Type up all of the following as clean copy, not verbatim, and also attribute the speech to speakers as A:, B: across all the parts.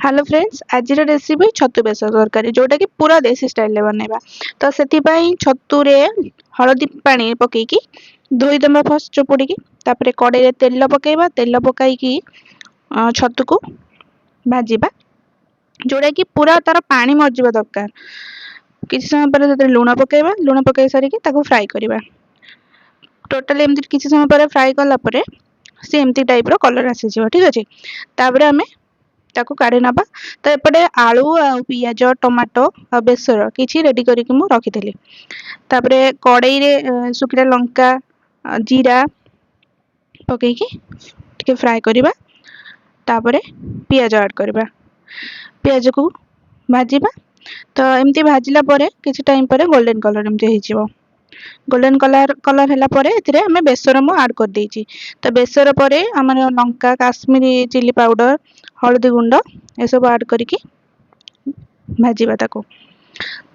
A: Hello friends आज recipe छतु बेसर तरकारी जोटा कि पूरा देसी स्टाइल बनैबा। तो से छतु हलदी पानी पकईकी धोईदेमा फर्स्ट चुपुड़ी तापर कड़े तेल पकईबा तेल पकईकी छतु को भाजवा जोटा कि पूरा तार पानी मरजा दरकार। किसी समय पर लुण पकईबा लुण पकई सारिकी फ्राए करवा टोटाली एमती किसी समय पर फ्राए कलापर सी एमती टाइप कलर आसीज। ठीक अच्छे तापर आम ताको काढ़ी नबा। तो एपटे आलू पियाज टमाटो बेसर किसी रेडी करके मु रखी तापरे कड़ई रे सुखिला लंका जीरा पकईकी टिके फ्राए करवा तापरे पियाज ऐड करवा पियाज को भाजवा। तो एमती भाजिला परे किसी टाइम पर गोल्डन कलर एमती हो गोल्डन कलर कलर है आम बेसर मु ऐड कर देछि। तो बेसर परे आमर लंका काश्मीरी चिली पाउडर हल्दी गुंड ए सब ऐड करके भाजवा ताको।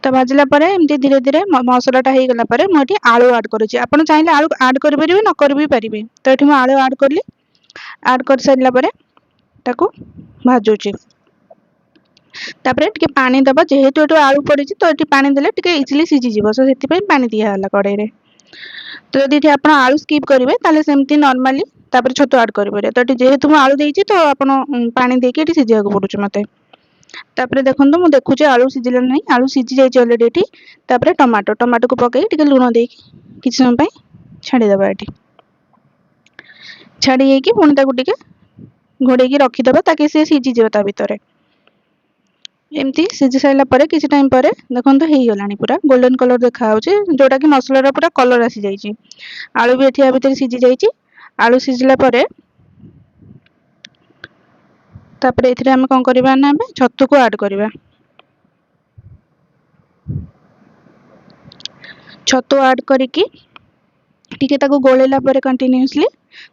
A: तो भाजला परे एमती धीरे धीरे मसलाटा हो गला परे मुझे आलू ऐड करुच्ची। आपन चाहिए आलू ऐड कर परिबे न कर भी परिबे। तो एठी मु आलू ऐड करली ऐड कर साइला परे ताको भाजुची तापरे टिके पानी दबा जेहेतु एटो आलू पड़िची तो एठी पानी देले टिके इजिली सिझी जिवो सो सेति पई पानी दिया हला कड़ाई रे। तो यदि एठी आपण आलू स्किप करिवे ताले सेमती नॉर्मली तापर छतु ऐड करिवे। तो एठी जेहेतु मु आलू देइची तो आपण पानी देके एठी सिझिया को पडुची मते। तापरे देखंतु मु देखुची आलू सिझिला नै आलू सिझी जाइची ऑलरेडी एठी। तापरे टमाटो टमाटो को पकई टिके लूण देकी किछ समय पई छाडी दबा एठी छाडी हेकी पुणी ताको टिके घोड़ेकी रखी दबा ताकि से सिझी जिवो ता भितरे। एमती सिझी साइला परे किसी टाइम परे देखंतु हेई गलानी पूरा गोल्डन कलर देखा होची जोटा कि मसला रा पूरा कलर आसी जाइची। आलू भी एठी आ भितरे सिझी जाइची। आलू सिझिला परे तापरे एथिरे हम कोन करबा ना छतु को ऐड करबा। छतु ऐड करिकी टिके ताको गोलेला परे कंटिन्यूअसली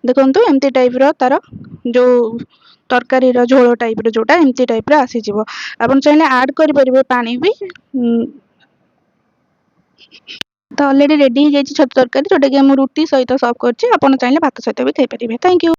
A: देखंतु एमती टाइप रो तार जो तरकारी रो झोल टाइप रो जोटा एमती टाइप रो आसी जिवो। आपन चाहिले ऐड करि परिबे पानी भी। तो ऑलरेडी रेडी हो जाइए छतु तरकारी जोटा कि हम रुटी सहित सर्व करछि। आपन चाहिले भात सहित भी खाइ परिबे। Thank you.